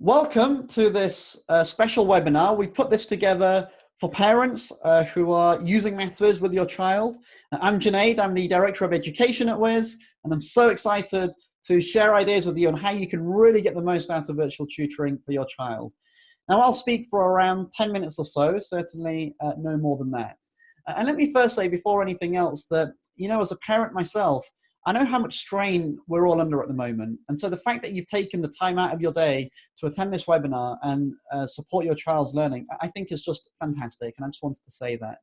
Welcome to this special webinar. We've put this together for parents who are using Maths-Whizz with your child. I'm Junaid, I'm the Director of Education at Whizz, and I'm so excited to share ideas with you on how you can really get the most out of virtual tutoring for your child. Now, I'll speak for around 10 minutes or so, certainly no more than that. And let me first say, before anything else, that, as a parent myself, I know how much strain we're all under at the moment. And so the fact that you've taken the time out of your day to attend this webinar and support your child's learning, I think is just fantastic. And I just wanted to say that.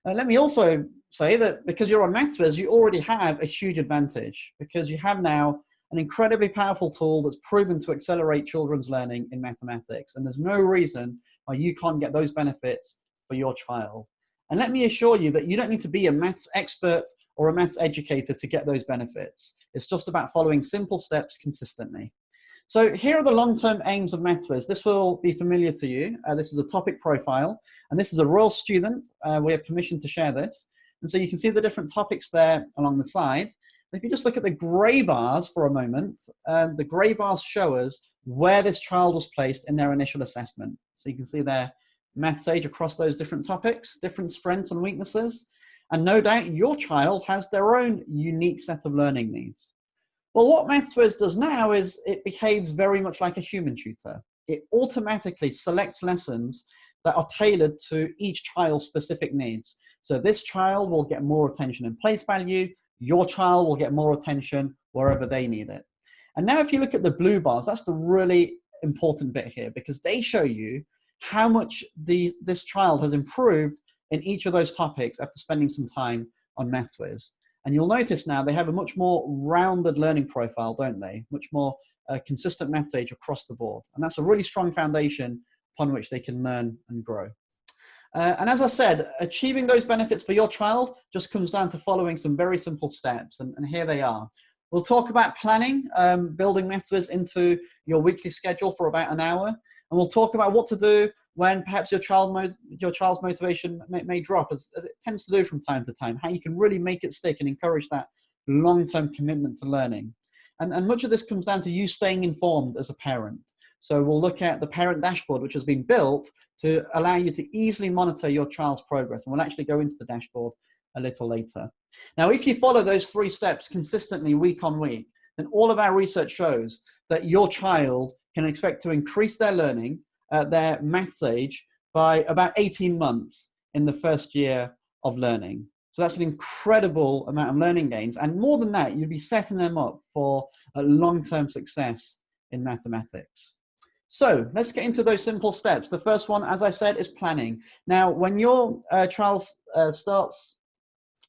Let me also say that because you're on Maths-Whizz, you already have a huge advantage because you have now an incredibly powerful tool that's proven to accelerate children's learning in mathematics. And there's no reason why you can't get those benefits for your child. And let me assure you that you don't need to be a maths expert or a maths educator to get those benefits. It's just about following simple steps consistently. So here are the long-term aims of Maths-Whizz. This will be familiar to you. This is a topic profile, and this is a real student. We have permission to share this. And so you can see the different topics there along the side. If you just look at the gray bars for a moment, the gray bars show us where this child was placed in their initial assessment. So you can see their maths age across those different topics, different strengths and weaknesses. And no doubt your child has their own unique set of learning needs. Well, what Maths-Whizz does now is it behaves very much like a human tutor. It automatically selects lessons that are tailored to each child's specific needs. So this child will get more attention in place value, your child will get more attention wherever they need it. And now if you look at the blue bars, that's the really important bit here because they show you how much this child has improved in each of those topics after spending some time on Maths-Whizz. And you'll notice now they have a much more rounded learning profile, don't they? Much more consistent maths age across the board. And that's a really strong foundation upon which they can learn and grow. And as I said, achieving those benefits for your child just comes down to following some very simple steps. And here they are. We'll talk about planning, building Maths-Whizz into your weekly schedule for about an hour. And we'll talk about what to do when perhaps your child's motivation may drop, as it tends to do from time to time, how you can really make it stick and encourage that long-term commitment to learning. And much of this comes down to you staying informed as a parent. So we'll look at the parent dashboard, which has been built to allow you to easily monitor your child's progress. And we'll actually go into the dashboard a little later. Now, if you follow those 3 steps consistently week on week, then all of our research shows that your child can expect to increase their learning, their maths age, by about 18 months in the first year of learning. So that's an incredible amount of learning gains. And more than that, you'd be setting them up for a long-term success in mathematics. So let's get into those simple steps. The first one, as I said, is planning. Now, when your child starts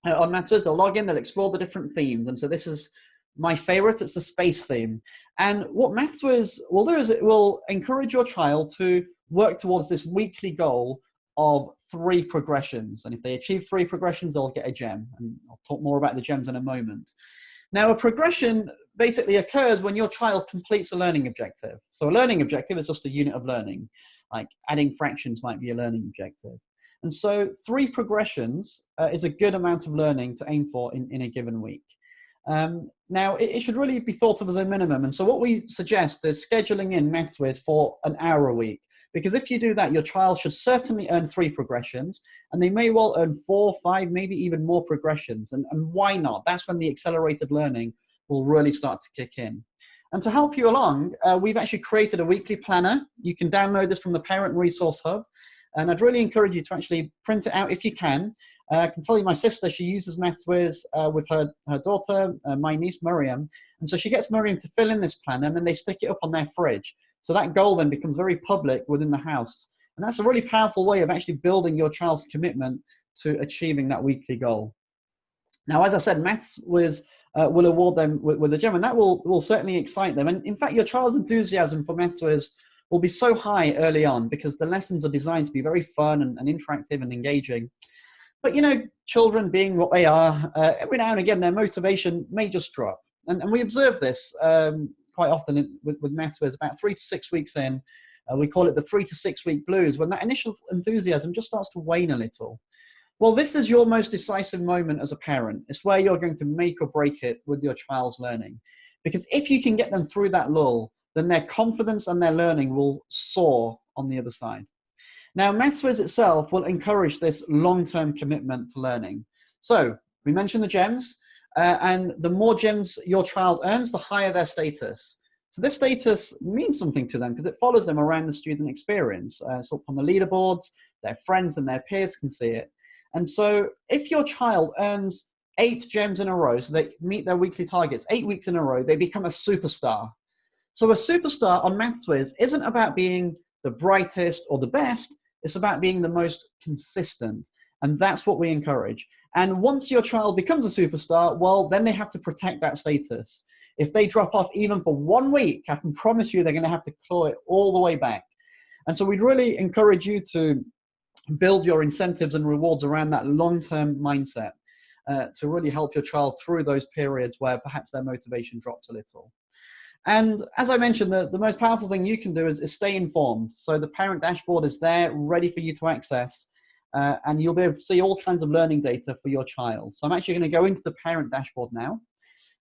on Maths-Whizz, they'll log in, they'll explore the different themes. And so this is my favorite, it's the space theme. And what Maths-Whizz will do is it will encourage your child to work towards this weekly goal of 3 progressions. And if they achieve 3 progressions, they'll get a gem. And I'll talk more about the gems in a moment. Now, a progression basically occurs when your child completes a learning objective. So a learning objective is just a unit of learning, like adding fractions might be a learning objective. And so 3 progressions is a good amount of learning to aim for in a given week. Now, it should really be thought of as a minimum. And so what we suggest is scheduling in Maths-Whizz for an hour a week. Because if you do that, your child should certainly earn 3 progressions, and they may well earn 4, 5, maybe even more progressions. And why not? That's when the accelerated learning will really start to kick in. And to help you along, we've actually created a weekly planner. You can download this from the Parent Resource Hub. And I'd really encourage you to actually print it out if you can. I can tell you my sister, she uses Maths-Whizz with her daughter, my niece, Miriam. And so she gets Miriam to fill in this planner, and then they stick it up on their fridge. So that goal then becomes very public within the house. And that's a really powerful way of actually building your child's commitment to achieving that weekly goal. Now, as I said, Maths-Whizz will award them with a gem, and that will certainly excite them. And in fact, your child's enthusiasm for Maths-Whizz will be so high early on because the lessons are designed to be very fun and interactive and engaging. But, children being what they are, every now and again, their motivation may just drop. And we observe this quite often with Maths-Whizz about 3 to 6 weeks in. We call it the 3 to 6 week blues, when that initial enthusiasm just starts to wane a little. Well, this is your most decisive moment as a parent. It's where you're going to make or break it with your child's learning. Because if you can get them through that lull, then their confidence and their learning will soar on the other side. Now, Maths-Whizz itself will encourage this long-term commitment to learning. So we mentioned the gems, and the more gems your child earns, the higher their status. So this status means something to them because it follows them around the student experience. It's up on the leaderboards, their friends and their peers can see it. And so if your child earns 8 gems in a row, so they meet their weekly targets, 8 weeks in a row, they become a superstar. So a superstar on Maths-Whizz isn't about being the brightest or the best, it's about being the most consistent. And that's what we encourage. And once your child becomes a superstar, well, then they have to protect that status. If they drop off even for 1 week, I can promise you they're going to have to claw it all the way back. And so we'd really encourage you to build your incentives and rewards around that long-term mindset to really help your child through those periods where perhaps their motivation drops a little. And as I mentioned, the most powerful thing you can do is stay informed. So the parent dashboard is there, ready for you to access, and you'll be able to see all kinds of learning data for your child. So I'm actually going to go into the parent dashboard now.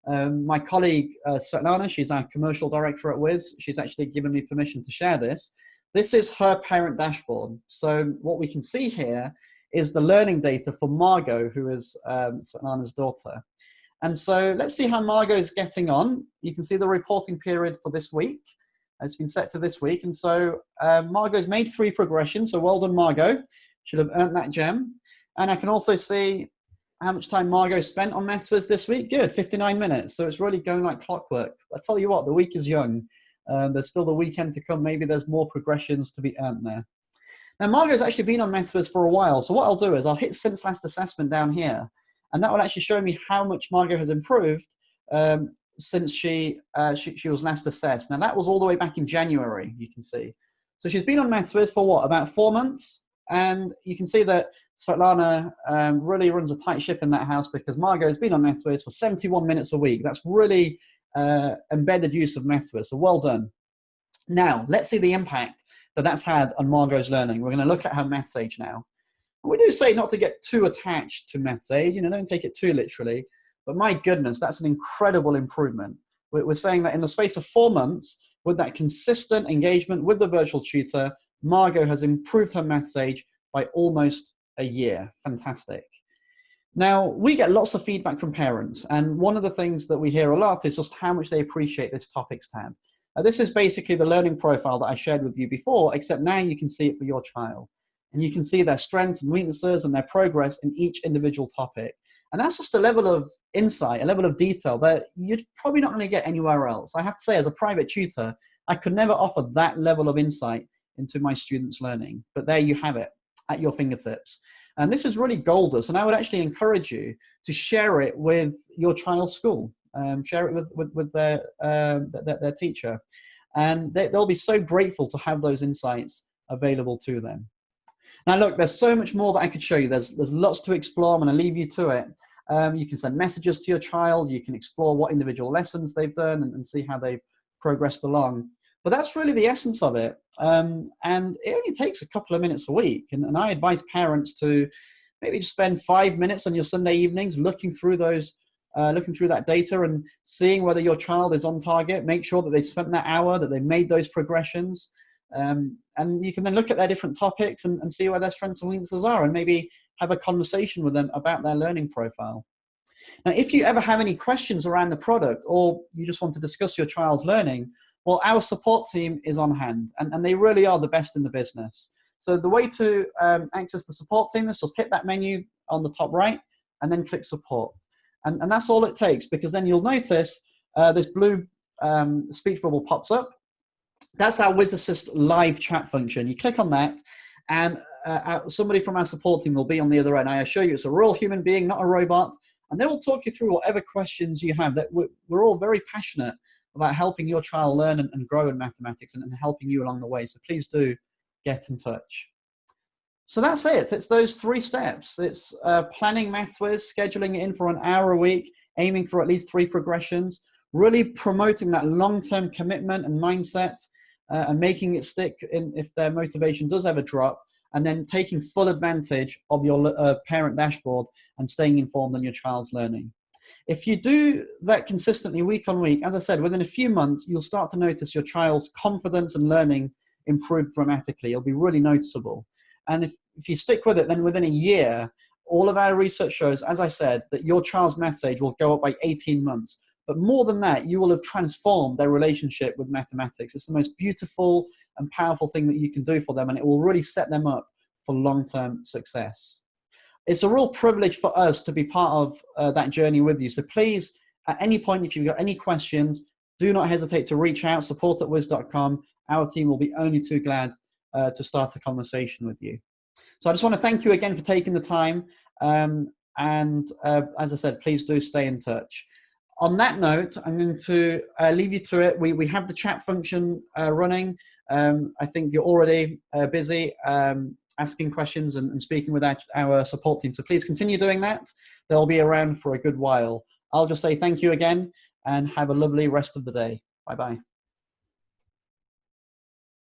My colleague, Svetlana, she's our commercial director at Whizz. She's actually given me permission to share this. This is her parent dashboard. So what we can see here is the learning data for Margot, who is Svetlana's daughter. And so let's see how Margot's getting on. You can see the reporting period for this week. It's been set to this week. And so Margot's made 3 progressions. So well done, Margot. Should have earned that gem. And I can also see how much time Margot spent on Maths-Whizz this week. Good, 59 minutes. So it's really going like clockwork. I tell you what, the week is young. There's still the weekend to come. Maybe there's more progressions to be earned there. Now, Margot's actually been on Maths-Whizz for a while. So what I'll do is I'll hit since last assessment down here. And that will actually show me how much Margot has improved since she was last assessed. Now, that was all the way back in January, you can see. So she's been on Maths-Whizz for what, about 4 months? And you can see that Svetlana really runs a tight ship in that house because Margot has been on Maths-Whizz for 71 minutes a week. That's really embedded use of Maths-Whizz, so well done. Now, let's see the impact that that's had on Margot's learning. We're going to look at her maths age now. We do say not to get too attached to maths age, don't take it too literally, but my goodness, that's an incredible improvement. We're saying that in the space of 4 months, with that consistent engagement with the virtual tutor, Margot has improved her maths age by almost a year. Fantastic. Now, we get lots of feedback from parents, and one of the things that we hear a lot is just how much they appreciate this topics tab. This is basically the learning profile that I shared with you before, except now you can see it for your child. And you can see their strengths and weaknesses and their progress in each individual topic. And that's just a level of insight, a level of detail that you're probably not going to get anywhere else. I have to say, as a private tutor, I could never offer that level of insight into my students' learning. But there you have it, at your fingertips. And this is really gold dust. And I would actually encourage you to share it with your child's school. Share it with their teacher. And they'll be so grateful to have those insights available to them. Now, look, there's so much more that I could show you. There's lots to explore. I'm going to leave you to it. You can send messages to your child. You can explore what individual lessons they've done and see how they've progressed along. But that's really the essence of it. And it only takes a couple of minutes a week. And I advise parents to maybe just spend 5 minutes on your Sunday evenings looking through that data and seeing whether your child is on target. Make sure that they've spent that hour, that they've made those progressions. And you can then look at their different topics and see where their strengths and weaknesses are and maybe have a conversation with them about their learning profile. Now, if you ever have any questions around the product or you just want to discuss your child's learning, well, our support team is on hand and they really are the best in the business. So the way to access the support team is just hit that menu on the top right and then click support. And that's all it takes, because then you'll notice this blue speech bubble pops up. That's our Whizz Assist live chat function. You click on that and somebody from our support team will be on the other end. I assure you it's a real human being, not a robot. And they will talk you through whatever questions you have. That we're all very passionate about helping your child learn and grow in mathematics and helping you along the way. So please do get in touch. So that's it. It's those 3 steps. It's planning Maths-Whizz, scheduling it in for an hour a week, aiming for at least 3 progressions, really promoting that long-term commitment and mindset and making it stick if their motivation does ever drop, and then taking full advantage of your parent dashboard and staying informed on your child's learning. If you do that consistently week on week, as I said, within a few months, you'll start to notice your child's confidence and learning improve dramatically. It'll be really noticeable. And if you stick with it, then within a year, all of our research shows, as I said, that your child's maths age will go up by 18 months. But more than that, you will have transformed their relationship with mathematics. It's the most beautiful and powerful thing that you can do for them, and it will really set them up for long-term success. It's a real privilege for us to be part of that journey with you. So please, at any point, if you've got any questions, do not hesitate to reach out, support@whizz.com. Our team will be only too glad to start a conversation with you. So I just want to thank you again for taking the time. As I said, please do stay in touch. On that note, I'm going to leave you to it. We have the chat function running. I think you're already busy asking questions and speaking with our support team. So please continue doing that. They'll be around for a good while. I'll just say thank you again and have a lovely rest of the day. Bye-bye.